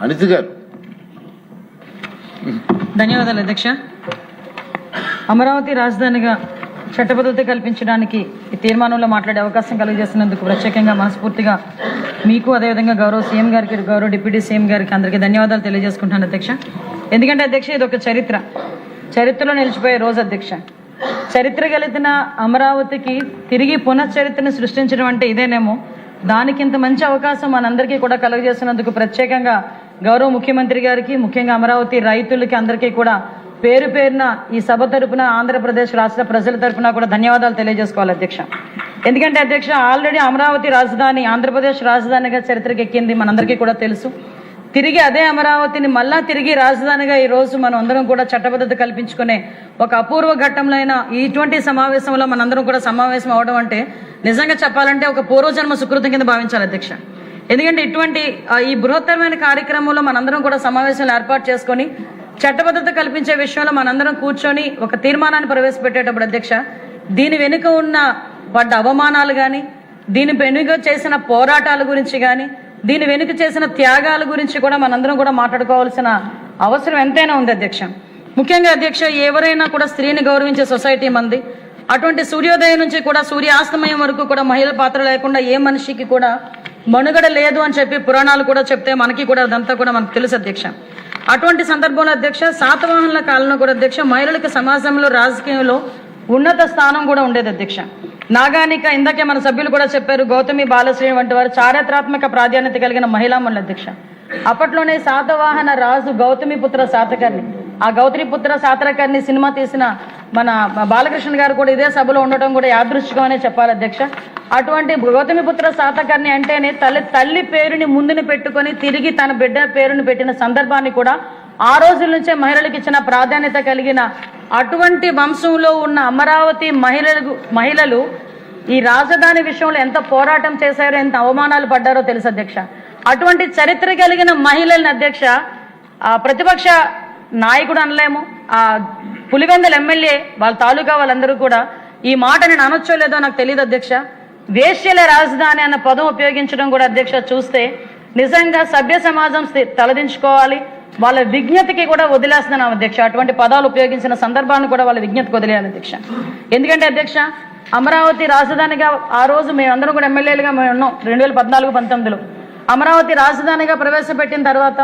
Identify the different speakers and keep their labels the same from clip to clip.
Speaker 1: అనిత గారు.
Speaker 2: ధన్యవాదాలు అధ్యక్ష. అమరావతి రాజధానిగా చట్టబద్ధత కల్పించడానికి ఈ తీర్మానంలో మాట్లాడే అవకాశం కలిగజేసినందుకు ప్రత్యేకంగా మనస్ఫూర్తిగా మీకు, అదేవిధంగా గౌరవ సీఎం గారికి, గౌరవ డిప్యూటీ సీఎం గారికి అందరికీ ధన్యవాదాలు తెలియజేసుకుంటాను అధ్యక్ష. ఎందుకంటే అధ్యక్ష ఇది ఒక చరిత్రలో నిలిచిపోయే రోజు అధ్యక్ష. చరిత్ర కలిగిన అమరావతికి తిరిగి పునశ్చరిత్రను సృష్టించడం అంటే ఇదేనేమో. దానికి ఇంత మంచి అవకాశం మనందరికీ కూడా కలుగజేసినందుకు ప్రత్యేకంగా గౌరవ ముఖ్యమంత్రి గారికి, ముఖ్యంగా అమరావతి రైతులకి అందరికీ కూడా పేరు పేరున ఈ సభ తరపున, ఆంధ్రప్రదేశ్ రాష్ట్ర ప్రజల తరపున కూడా ధన్యవాదాలు తెలియజేసుకోవాలి అధ్యక్ష. ఎందుకంటే అధ్యక్ష ఆల్రెడీ అమరావతి రాజధాని ఆంధ్రప్రదేశ్ రాజధానిగా చరిత్రకి ఎక్కింది, మనందరికీ కూడా తెలుసు. తిరిగి అదే అమరావతిని మళ్ళా తిరిగి రాజధానిగా ఈరోజు మనం అందరం కూడా చట్టబద్ధత కల్పించుకునే ఒక అపూర్వ ఘట్టంలో ఇటువంటి సమావేశంలో మనందరం కూడా సమావేశం అవడం అంటే నిజంగా చెప్పాలంటే ఒక పూర్వజన్మ సుకృతం కింద భావించాలి అధ్యక్ష. ఎందుకంటే ఇటువంటి ఈ బృహత్తరమైన కార్యక్రమంలో మనందరం కూడా సమావేశాలు ఏర్పాటు చేసుకొని చట్టబద్ధత కల్పించే విషయంలో మనందరం కూర్చొని ఒక తీర్మానాన్ని ప్రవేశపెట్టేటప్పుడు అధ్యక్ష, దీని వెనుక ఉన్న పడ్డ అవమానాలు కానీ, దీని వెనుక చేసిన పోరాటాల గురించి కానీ, దీని వెనుక చేసిన త్యాగాల గురించి కూడా మనందరం కూడా మాట్లాడుకోవాల్సిన అవసరం ఎంతైనా ఉంది అధ్యక్ష. ముఖ్యంగా అధ్యక్ష, ఎవరైనా కూడా స్త్రీని గౌరవించే సొసైటీ మంది. అటువంటి సూర్యోదయం నుంచి కూడా సూర్యాస్తమయం వరకు కూడా మహిళల పాత్ర లేకుండా ఏ మనిషికి కూడా మనుగడ లేదు అని చెప్పి పురాణాలు కూడా చెప్తే మనకి కూడా అదంతా కూడా మనకు తెలుసు అధ్యక్ష. అటువంటి సందర్భంలో అధ్యక్ష శాతవాహనుల కాలంలో కూడా అధ్యక్ష మహిళలకు సమాజంలో, రాజకీయంలో ఉన్నత స్థానం కూడా ఉండేది అధ్యక్ష. నాగానిక ఇందాకే మన సభ్యులు కూడా చెప్పారు, గౌతమి బాలశ్రీ వంటి వారు చారిత్రాత్మక ప్రాధాన్యత కలిగిన మహిళామణులు అధ్యక్ష. అప్పట్లోనే శాతవాహన రాజు గౌతమిపుత్ర శాతకర్ణి, ఆ గౌతమిపుత్ర శాతకర్ణి సినిమా తీసిన మన బాలకృష్ణ గారు కూడా ఇదే సభలో ఉండటం కూడా యాదృష్టికమనే చెప్పాలి అధ్యక్ష. అటువంటి గౌతమిపుత్ర శాతకర్ణి అంటేనే తల్లి పేరుని ముందుని పెట్టుకొని తిరిగి తన బిడ్డ పేరుని పెట్టిన సందర్భాన్ని కూడా ఆ రోజుల నుంచే మహిళలకు ఇచ్చిన ప్రాధాన్యత కలిగిన అటువంటి వంశంలో ఉన్న అమరావతి మహిళలు ఈ రాజధాని విషయంలో ఎంత పోరాటం చేశారో, ఎంత అవమానాలు పడ్డారో తెలుసు అధ్యక్ష. అటువంటి చరిత్ర కలిగిన మహిళలను అధ్యక్ష ప్రతిపక్ష నాయకుడు అనలేము, ఆ పులివెందుల ఎమ్మెల్యే వాళ్ళ తాలూకా వాళ్ళందరూ కూడా ఈ మాట నేను అనొచ్చో లేదో నాకు తెలియదు అధ్యక్ష. వేశ్యల రాజధాని అన్న పదం ఉపయోగించడం కూడా అధ్యక్ష చూస్తే నిజంగా సభ్య సమాజం తలదించుకోవాలి. వాళ్ళ విజ్ఞతకి కూడా వదిలేస్తున్నాం అధ్యక్ష. అటువంటి పదాలు ఉపయోగించిన సందర్భాన్ని కూడా వాళ్ళ విజ్ఞతకు వదిలేయాలి అధ్యక్ష. ఎందుకంటే అధ్యక్ష అమరావతి రాజధానిగా ఆ రోజు మేమందరం కూడా ఎమ్మెల్యేలుగా మేము ఉన్నాం 2014-19లో. అమరావతి రాజధానిగా ప్రవేశపెట్టిన తర్వాత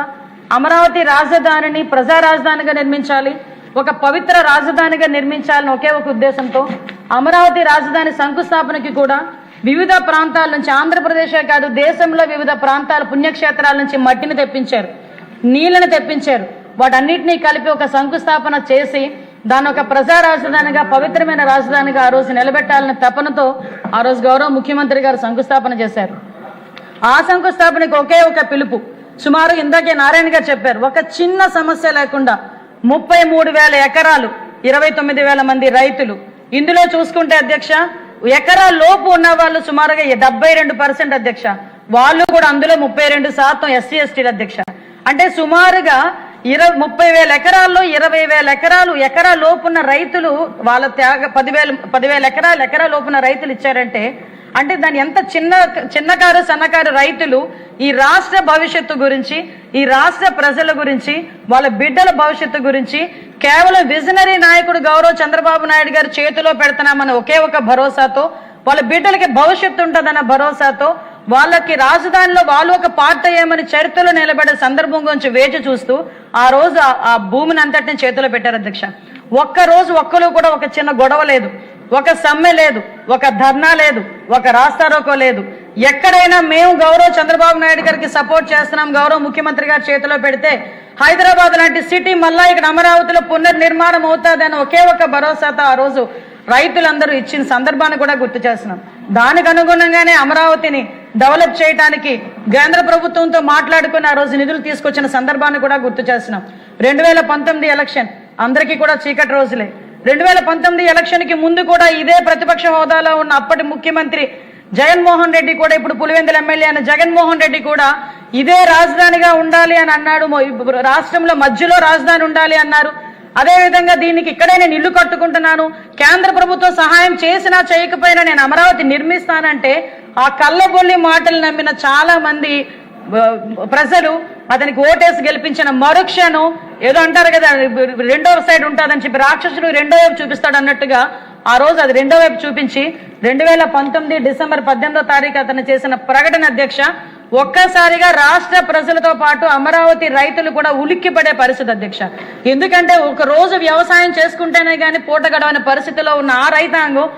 Speaker 2: అమరావతి రాజధానిని ప్రజా రాజధానిగా నిర్మించాలి, ఒక పవిత్ర రాజధానిగా నిర్మించాలని ఒకే ఒక ఉద్దేశంతో అమరావతి రాజధాని శంకుస్థాపనకి కూడా వివిధ ప్రాంతాల నుంచి, ఆంధ్రప్రదేశే కాదు దేశంలో వివిధ ప్రాంతాల పుణ్యక్షేత్రాల నుంచి మట్టిని తెప్పించారు, నీళ్ళని తెప్పించారు. వాటన్నిటినీ కలిపి ఒక శంకుస్థాపన చేసి దాన్ని ఒక ప్రజా రాజధానిగా, పవిత్రమైన రాజధానిగా ఆ రోజు నిలబెట్టాలనే తపనతో ఆ రోజు గౌరవ ముఖ్యమంత్రి గారు శంకుస్థాపన చేశారు. ఆ శంకుస్థాపనకి ఒకే ఒక పిలుపు, సుమారు ఇందాకే నారాయణ గారు చెప్పారు, ఒక చిన్న సమస్య లేకుండా 33,000 ఎకరాలు, 29,000 మంది రైతులు. ఇందులో చూసుకుంటే అధ్యక్ష ఎకరా లోపు ఉన్న వాళ్ళు సుమారుగా 72% అధ్యక్ష. వాళ్ళు కూడా అందులో 32% ఎస్సీ ఎస్టీలు అధ్యక్ష. అంటే సుమారుగా 30,000 ఎకరాల్లో 20,000 ఎకరాలు ఎకరా లోపున్న రైతులు వాళ్ళ త్యాగ 10,000 ఎకరాలు ఎకరా లోపున్న రైతులు ఇచ్చారంటే అంటే దాని ఎంత చిన్నకారు సన్నకారు రైతులు ఈ రాష్ట్ర భవిష్యత్తు గురించి, ఈ రాష్ట్ర ప్రజల గురించి, వాళ్ళ బిడ్డల భవిష్యత్తు గురించి కేవలం విజనరీ నాయకుడు గౌరవ చంద్రబాబు నాయుడు గారు చేతిలో పెడుతున్నామన్న ఒకే ఒక భరోసాతో, వాళ్ళ బిడ్డలకి భవిష్యత్తు ఉంటుందన్న భరోసాతో, వాళ్ళకి రాజధానిలో వాళ్ళు ఒక పార్ట్ అయ్యామని చరిత్రలో నిలబడే సందర్భం గురించి వేచి చూస్తూ ఆ రోజు ఆ భూమిని అంతటిని చేతిలో పెట్టారు అధ్యక్ష. ఒక్కరోజు ఒక్కరు కూడా ఒక చిన్న గొడవ లేదు, ఒక సమ్మె లేదు, ఒక ధర్నా లేదు, ఒక రాస్తారోకో లేదు. ఎక్కడైనా మేము గౌరవ చంద్రబాబు నాయుడు గారికి సపోర్ట్ చేస్తున్నాం, గౌరవ ముఖ్యమంత్రి గారు చేతిలో పెడితే హైదరాబాద్ లాంటి సిటీ మళ్ళా ఇక్కడ అమరావతిలో పునర్నిర్మాణం అవుతుందని ఒకే ఒక భరోసాతో ఆ రోజు రైతులందరూ ఇచ్చిన సందర్భాన్ని కూడా గుర్తు చేస్తున్నాం. దానికి అనుగుణంగానే అమరావతిని డెవలప్ చేయడానికి కేంద్ర ప్రభుత్వంతో మాట్లాడుకుని ఆ రోజు నిధులు తీసుకొచ్చిన సందర్భాన్ని కూడా గుర్తు చేస్తున్నాం. 2019 ఎలక్షన్ అందరికీ కూడా చీకటి రోజులే. 2019 ఎలక్షన్కి ముందు కూడా ఇదే ప్రతిపక్ష హోదాలో ఉన్న అప్పటి ముఖ్యమంత్రి జగన్మోహన్ రెడ్డి కూడా, ఇప్పుడు పులివెందుల ఎమ్మెల్యే అయిన జగన్మోహన్ రెడ్డి కూడా ఇదే రాజధానిగా ఉండాలి అని అన్నాడు. రాష్ట్రంలో మధ్యలో రాజధాని ఉండాలి అన్నారు. అదేవిధంగా దీనికి ఇక్కడే నేను ఇల్లు కట్టుకుంటున్నాను, కేంద్ర ప్రభుత్వం సహాయం చేసినా చేయకపోయినా నేను అమరావతి నిర్మిస్తానంటే ఆ కళ్ళబొల్లి మాటలు నమ్మిన చాలా మంది ప్రజలు అతనికి ఓటేసి గెలిపించిన మరుక్షణం ఏదో అంటారు కదా, రెండో సైడ్ ఉంటుందని చెప్పి రాక్షసుడు రెండో వైపు చూపిస్తాడు అన్నట్టుగా ఆ రోజు అది రెండో వైపు చూపించి 2019 డిసెంబర్ 18వ తారీఖు అతను చేసిన ప్రకటన అధ్యక్ష, ఒక్కసారిగా రాష్ట్ర ప్రజలతో పాటు అమరావతి రైతులు కూడా ఉలిక్కిపడే పరిస్థితి అధ్యక్ష. ఎందుకంటే ఒక రోజు వ్యవసాయం చేసుకుంటేనే కానీ పూట గడవని పరిస్థితిలో ఉన్న ఆ రైతాంగం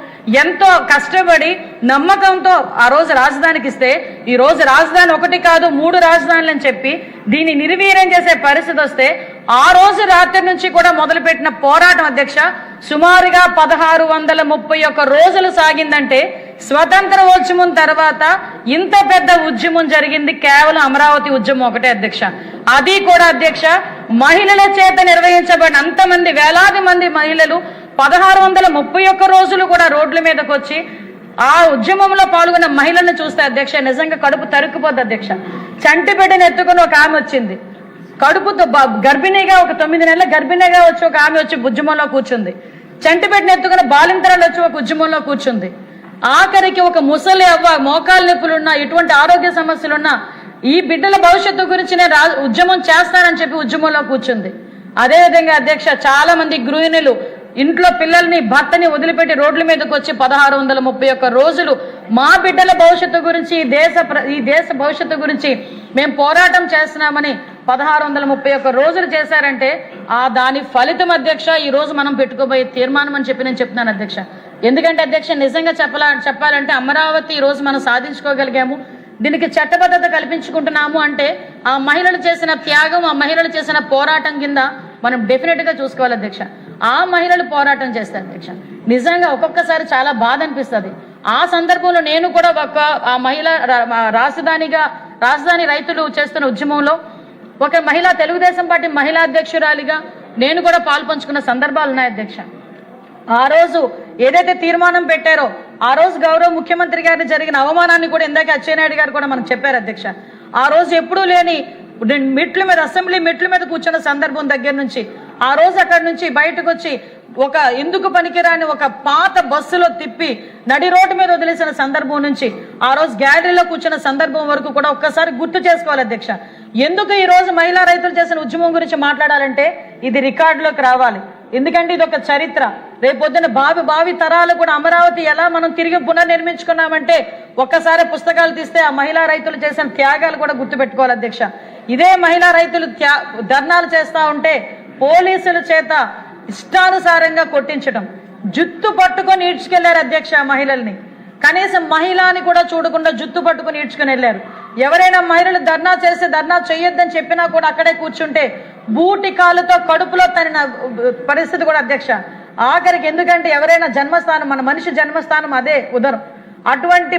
Speaker 2: ఎంతో కష్టపడి నమ్మకంతో ఆ రోజు రాజధానికి ఇస్తే ఈ రోజు రాజధాని ఒకటి కాదు 3 రాజధానులు అని చెప్పి దీన్ని నిర్వీర్యం చేసే పరిస్థితి వస్తే ఆ రోజు రాత్రి నుంచి కూడా మొదలుపెట్టిన పోరాటం అధ్యక్ష సుమారుగా 1631 రోజులు సాగిందంటే స్వతంత్ర ఉద్యమం తర్వాత ఇంత పెద్ద ఉద్యమం జరిగింది కేవలం అమరావతి ఉద్యమం ఒకటే అధ్యక్ష. అది కూడా అధ్యక్ష మహిళల చేత నిర్వహించబడిన అంతమంది వేలాది మంది మహిళలు 1631 రోజులు కూడా రోడ్ల మీదకి వచ్చి ఆ ఉద్యమంలో పాల్గొన్న మహిళలను చూస్తే అధ్యక్ష నిజంగా కడుపు తరుక్కుపోద్ది అధ్యక్ష. చంటి బిడ్డను ఎత్తుకుని ఒక ఆమె వచ్చింది, కడుపుతో గర్భిణిగా ఒక 9 నెలల గర్భిణిగా వచ్చి ఒక ఆమె వచ్చి ఉద్యమంలో కూర్చుంది, చంటి బిడ్డను ఎత్తుకుని బాలింతరాలు వచ్చి ఒక ఉద్యమంలో కూర్చుంది, ఆఖరికి ఒక ముసలి అవ్వ మోకాలు నొప్పులున్నా ఇటువంటి ఆరోగ్య సమస్యలున్నా ఈ బిడ్డల భవిష్యత్తు గురించి నేను ఉద్యమం చేస్తానని చెప్పి ఉద్యమంలో కూర్చుంది. అదేవిధంగా అధ్యక్ష చాలా మంది గృహిణులు ఇంట్లో పిల్లల్ని భర్తని వదిలిపెట్టి రోడ్ల మీదకి వచ్చి 1631 రోజులు మా బిడ్డల భవిష్యత్తు గురించి ఈ దేశ భవిష్యత్తు గురించి మేము పోరాటం చేస్తున్నామని 1631 రోజులు చేశారంటే దాని ఫలితం అధ్యక్ష ఈ రోజు మనం పెట్టుకోబోయే తీర్మానం అని చెప్పి నేను చెప్తున్నాను అధ్యక్ష. ఎందుకంటే అధ్యక్ష నిజంగా చెప్పాలంటే అమరావతి ఈ రోజు మనం సాధించుకోగలిగాము, దీనికి చట్టబద్ధత కల్పించుకుంటున్నాము అంటే ఆ మహిళలు చేసిన త్యాగం, ఆ మహిళలు చేసిన పోరాటం కింద మనం డెఫినెట్ గా చూసుకోవాలి అధ్యక్ష. ఆ మహిళలు పోరాటం చేస్తారు అధ్యక్ష, నిజంగా ఒక్కొక్కసారి చాలా బాధ అనిపిస్తుంది. ఆ సందర్భంలో నేను కూడా ఆ మహిళ రాజధాని రైతులు చేస్తున్న ఉద్యమంలో ఒక మహిళా తెలుగుదేశం పార్టీ మహిళా అధ్యక్షురాలిగా నేను కూడా పాల్పంచుకున్న సందర్భాలు ఉన్నాయి అధ్యక్ష. ఆ రోజు ఏదైతే తీర్మానం పెట్టారో ఆ రోజు గౌరవ ముఖ్యమంత్రి గారిని జరిగిన అవమానాన్ని కూడా ఇందాక అచ్చెన్నాయుడు గారు కూడా మనకు చెప్పారు అధ్యక్ష. ఆ రోజు ఎప్పుడూ లేని మెట్ల మీద అసెంబ్లీ మెట్ల మీద కూర్చున్న సందర్భం దగ్గర నుంచి ఆ రోజు అక్కడి నుంచి బయటకు వచ్చి ఒక ఎందుకు పనికిరాని ఒక పాత బస్సులో తిప్పి నడి రోడ్డు మీద వదిలేసిన సందర్భం నుంచి ఆ రోజు గ్యాలరీలో కూర్చున్న సందర్భం వరకు కూడా ఒక్కసారి గుర్తు చేసుకోవాలి అధ్యక్ష. ఎందుకు ఈ రోజు మహిళా రైతులు చేసిన ఉద్యమం గురించి మాట్లాడాలంటే ఇది రికార్డులోకి రావాలి. ఎందుకంటే ఇది ఒక చరిత్ర. రేపొద్దున భావి తరాలు కూడా అమరావతి ఎలా మనం తిరిగి పునర్నిర్మించుకున్నామంటే ఒక్కసారి పుస్తకాలు తీస్తే ఆ మహిళా రైతులు చేసిన త్యాగాలు కూడా గుర్తుపెట్టుకోవాలి అధ్యక్ష. ఇదే మహిళా రైతులు ధర్నాలు చేస్తా ఉంటే పోలీసుల చేత ఇష్టానుసారంగా కొట్టించడం, జుత్తు పట్టుకొని ఈడ్చుకెళ్లారు అధ్యక్ష మహిళల్ని. కనీసం మహిళని కూడా చూడకుండా జుత్తు పట్టుకుని ఈడ్చుకుని వెళ్ళారు. ఎవరైనా మహిళలు ధర్నా చేస్తే ధర్నా చేయొద్దని చెప్పినా కూడా అక్కడే కూర్చుంటే బూటి కాలుతో కడుపులో తన పరిస్థితి కూడా అధ్యక్ష. ఆఖరికి ఎందుకంటే ఎవరైనా జన్మస్థానం మన మనిషి జన్మస్థానం అదే ఉదరం, అటువంటి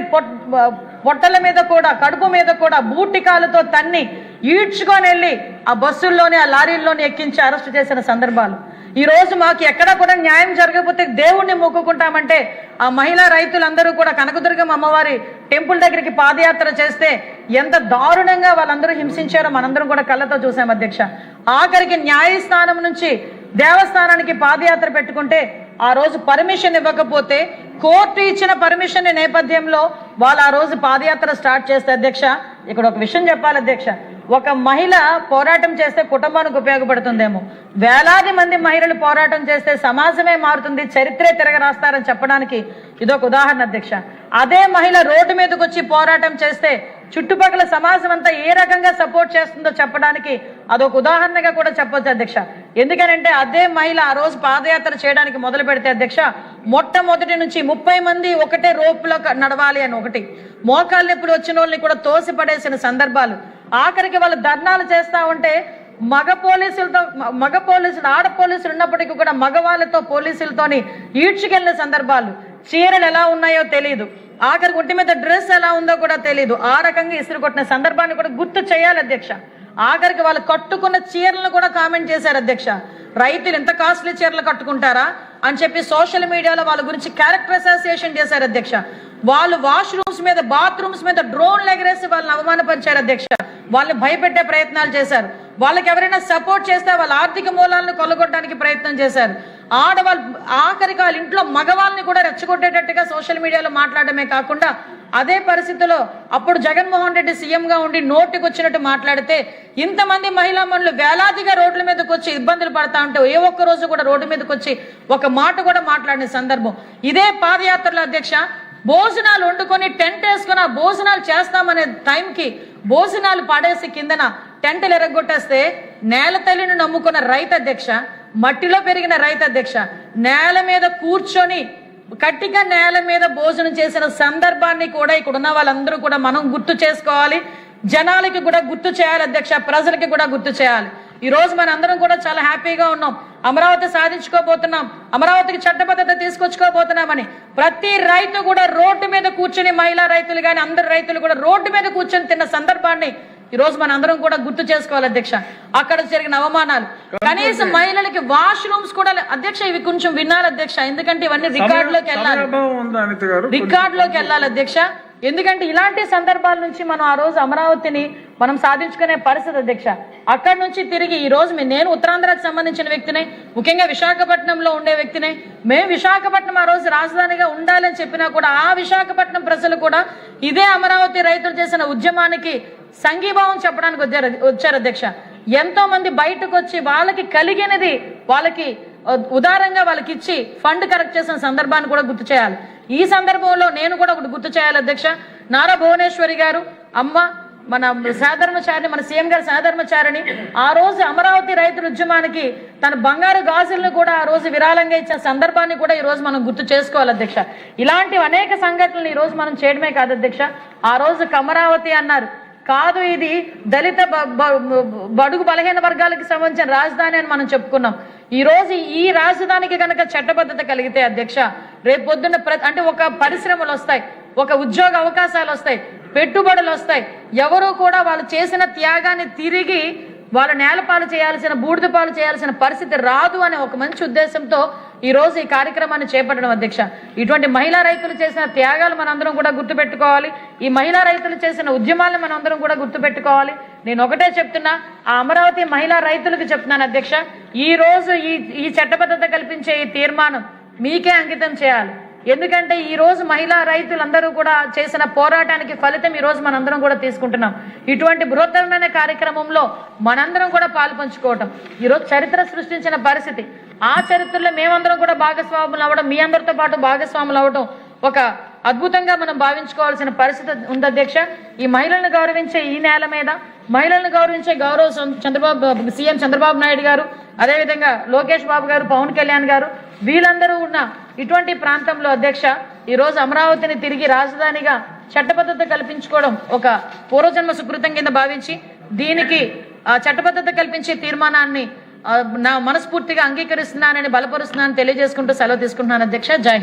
Speaker 2: పొట్టల మీద కూడా కడుపు మీద కూడా బూటి కాలుతో తన్ని ఈడ్చుకొని వెళ్ళి ఆ బస్సుల్లోని ఆ లారీల్లోని ఎక్కించి అరెస్ట్ చేసిన సందర్భాలు. ఈ రోజు మాకు ఎక్కడ కూడా న్యాయం జరగకపోతే దేవుణ్ణి మొక్కుకుంటామంటే ఆ మహిళా రైతులందరూ కూడా కనకదుర్గమ్మ అమ్మవారి టెంపుల్ దగ్గరికి పాదయాత్ర చేస్తే ఎంత దారుణంగా వాళ్ళందరూ హింసించారో మనందరం కూడా కళ్ళతో చూసాం అధ్యక్ష. ఆఖరికి న్యాయస్థానం నుంచి దేవస్థానానికి పాదయాత్ర పెట్టుకుంటే ఆ రోజు పర్మిషన్ ఇవ్వకపోతే కోర్టు ఇచ్చిన పర్మిషన్ నేపథ్యంలో వాళ్ళు ఆ రోజు పాదయాత్ర స్టార్ట్ చేస్తే అధ్యక్ష ఇక్కడ ఒక విషయం చెప్పాలి అధ్యక్ష, ఒక మహిళ పోరాటం చేస్తే కుటుంబానికి ఉపయోగపడుతుందేమో, వేలాది మంది మహిళలు పోరాటం చేస్తే సమాజమే మారుతుంది, చరిత్రే తిరగరాస్తారని చెప్పడానికి ఇదొక ఉదాహరణ అధ్యక్ష. అదే మహిళ రోడ్డు మీదకి వచ్చి పోరాటం చేస్తే చుట్టుపక్కల సమాజం అంతా ఏ రకంగా సపోర్ట్ చేస్తుందో చెప్పడానికి అదొక ఉదాహరణగా కూడా చెప్పొచ్చు అధ్యక్ష. ఎందుకనంటే అదే మహిళ ఆ రోజు పాదయాత్ర చేయడానికి మొదలు పెడితే అధ్యక్ష మొట్టమొదటి నుంచి 30 మంది ఒకటే రోపులో నడవాలి అని ఒకటి, మోకాళ్ళ నొప్పులు వచ్చిన వాళ్ళని కూడా తోసి పడేసిన సందర్భాలు. ఆఖరికి వాళ్ళు ధర్నాలు చేస్తా ఉంటే మగ పోలీసులు ఆడ పోలీసులు ఉన్నప్పటికీ కూడా మగవాళ్ళతో పోలీసులతోని ఈడ్చుకెళ్లిన సందర్భాలు. చీరలు ఎలా ఉన్నాయో తెలియదు, ఆఖరికి ఒంటి మీద డ్రెస్ ఎలా ఉందో కూడా తెలియదు, ఆ రకంగా ఇసురు కొట్టిన సందర్భాన్ని కూడా గుర్తు చేయాలి అధ్యక్ష. ఆఖరికి వాళ్ళు కట్టుకున్న చీరలను కూడా కామెంట్ చేశారు అధ్యక్ష. రైతులు ఎంత కాస్ట్లీ చీరలు కట్టుకుంటారా అని చెప్పి సోషల్ మీడియాలో వాళ్ళ గురించి క్యారెక్టర్ అసోసియేషన్ చేశారు అధ్యక్ష. వాళ్ళు వాష్రూమ్స్ మీద, బాత్రూమ్స్ మీద డ్రోన్లు ఎగరేసి వాళ్ళని అవమానపరిచారు అధ్యక్ష. వాళ్ళని భయపెట్టే ప్రయత్నాలు చేశారు. వాళ్ళకి ఎవరైనా సపోర్ట్ చేస్తే వాళ్ళ ఆర్థిక మూలాలను కొల్లగొట్టడానికి ప్రయత్నం చేశారు. ఆడవాళ్ళు, ఆఖరికి వాళ్ళ ఇంట్లో మగవాళ్ళని కూడా రెచ్చగొట్టేటట్టుగా సోషల్ మీడియాలో మాట్లాడమే కాకుండా, అదే పరిస్థితిలో అప్పుడు జగన్మోహన్ రెడ్డి సీఎంగా ఉండి నోటికి వచ్చినట్టు మాట్లాడితే ఇంతమంది మహిళా మనులు వేలాదిగా రోడ్ల మీదకి వచ్చి ఇబ్బందులు పడతా ఉంటే ఏ ఒక్క రోజు కూడా రోడ్డు మీదకి వచ్చి ఒక మాట కూడా మాట్లాడిన సందర్భం. ఇదే పాదయాత్రలో అధ్యక్ష భోజనాలు వండుకొని టెంట్ వేసుకుని ఆ భోజనాలు చేస్తామనే టైంకి భోజనాలు పడేసి కిందన టెంట్లు ఎరగొట్టేస్తే నేల తల్లిని నమ్ముకున్న రైతు అధ్యక్ష, మట్టిలో పెరిగిన రైతు అధ్యక్ష, నేల మీద కూర్చొని కట్టిగా నేల మీద భోజనం చేసిన సందర్భాన్ని కూడా ఇక్కడ ఉన్న వాళ్ళందరూ కూడా మనం గుర్తు చేసుకోవాలి. జనాలకి కూడా గుర్తు చేయాలి అధ్యక్ష, ప్రజలకి కూడా గుర్తు చేయాలి. ఈ రోజు మన అందరం కూడా చాలా హ్యాపీగా ఉన్నాం. అమరావతి సాధించుకోబోతున్నాం, అమరావతికి చట్టబద్ధత తీసుకొచ్చుకోబోతున్నామని ప్రతి రైతు కూడా రోడ్డు మీద కూర్చొని, మహిళా రైతులు కానీ అందరు రైతులు కూడా రోడ్డు మీద కూర్చొని తిన్న సందర్భాన్ని ఈ రోజు మన అందరం కూడా గుర్తు చేసుకోవాలి అధ్యక్ష. అక్కడ జరిగిన అవమానాలు, కనీసం మహిళలకి వాష్రూమ్స్ కూడా అధ్యక్ష, ఇవి కొంచెం వినాలి అధ్యక్ష, ఎందుకంటే ఇవన్నీ రికార్డులోకి వెళ్ళాలి అధ్యక్ష. ఎందుకంటే ఇలాంటి సందర్భాల నుంచి మనం ఆ రోజు అమరావతిని మనం సాధించుకునే పరిస్థితి అధ్యక్ష. అక్కడి నుంచి తిరిగి ఈ రోజు నేను ఉత్తరాంధ్రకు సంబంధించిన వ్యక్తినే, ముఖ్యంగా విశాఖపట్నంలో ఉండే వ్యక్తినే. మేము విశాఖపట్నం ఆ రోజు రాజధానిగా ఉండాలని చెప్పినా కూడా ఆ విశాఖపట్నం ప్రజలు కూడా ఇదే అమరావతి రైతులు చేసిన ఉద్యమానికి సంఘీభావం చెప్పడానికి వచ్చారు అధ్యక్ష. ఎంతో మంది బయటకు వచ్చి వాళ్ళకి కలిగినది వాళ్ళకి ఉదారంగా వాళ్ళకి ఇచ్చి ఫండ్ కరెక్ట్ చేసిన సందర్భాన్ని కూడా గుర్తు చేయాలి. ఈ సందర్భంలో నేను కూడా ఒకటి గుర్తు చేయాలి అధ్యక్ష. నారా భువనేశ్వరి గారు అమ్మ, మన సాధర్మచారిని, మన సీఎం గారి సాధర్మచారిని ఆ రోజు అమరావతి రైతుల ఉద్యమానికి తన బంగారు గాజులను కూడా ఆ రోజు విరాళంగా ఇచ్చిన సందర్భాన్ని కూడా ఈ రోజు మనం గుర్తు చేసుకోవాలి అధ్యక్ష. ఇలాంటి అనేక సంఘటనలు ఈ రోజు మనం చేయడమే కాదు అధ్యక్ష. ఆ రోజు అమరావతి అన్నారు కాదు, ఇది దళిత బడుగు బలహీన వర్గాలకు సంబంధించిన రాజధాని అని మనం చెప్పుకున్నాం. ఈ రోజు ఈ రాజధానికి కనుక చట్టబద్ధత కలిగితే అధ్యక్ష, రేపు పొద్దున్న అంటే ఒక పరిశ్రమలు వస్తాయి, ఒక ఉద్యోగ అవకాశాలు వస్తాయి, పెట్టుబడులు వస్తాయి. ఎవరు కూడా వాళ్ళు చేసిన త్యాగాన్ని తిరిగి వాళ్ళు నేలపాలు చేయాల్సిన, బూడిద పాలు చేయాల్సిన పరిస్థితి రాదు అనే ఒక మంచి ఉద్దేశంతో ఈ రోజు ఈ కార్యక్రమాన్ని చేపట్టడం అధ్యక్ష. ఇటువంటి మహిళా రైతులు చేసిన త్యాగాలు మనందరం కూడా గుర్తుపెట్టుకోవాలి. ఈ మహిళా రైతులు చేసిన ఉద్యమాలను మనందరం కూడా గుర్తుపెట్టుకోవాలి. నేను ఒకటే చెప్తున్నా, ఆ అమరావతి మహిళా రైతులకు చెప్తున్నాను అధ్యక్ష, ఈ రోజు ఈ చట్టబద్ధత కల్పించే ఈ తీర్మానం మీకే అంకితం చేయాలి. ఎందుకంటే ఈ రోజు మహిళా రైతులందరూ కూడా చేసిన పోరాటానికి ఫలితం ఈ రోజు మనందరం కూడా తీసుకుంటున్నాం. ఇటువంటి బృహత్తరమైన కార్యక్రమంలో మనందరం కూడా పాలు పంచుకోవటం ఈరోజు చరిత్ర సృష్టించిన పరిస్థితి. ఆ చరిత్రలో మేమందరం కూడా భాగస్వాములు అవ్వడం, మీ అందరితో పాటు భాగస్వాములు అవ్వడం ఒక అద్భుతంగా మనం భావించుకోవాల్సిన పరిస్థితి ఉంది అధ్యక్ష. ఈ మహిళలను గౌరవించే ఈ నేల మీద మహిళలను గౌరవించే గౌరవ సీఎం చంద్రబాబు నాయుడు గారు, అదేవిధంగా లోకేష్ బాబు గారు, పవన్ కళ్యాణ్ గారు, వీళ్ళందరూ ఉన్న ఇటువంటి ప్రాంతంలో అధ్యక్ష ఈ రోజు అమరావతిని తిరిగి రాజధానిగా చట్టబద్ధత కల్పించుకోవడం ఒక పూర్వజన్మ సుకృతం కింద భావించి దీనికి చట్టబద్ధత కల్పించే తీర్మానాన్ని నా మనస్ఫూర్తిగా అంగీకరిస్తున్నానని, బలపరుస్తున్నానని తెలియజేసుకుంటూ సెలవు తీసుకుంటున్నాను అధ్యక్ష. జై హింద్.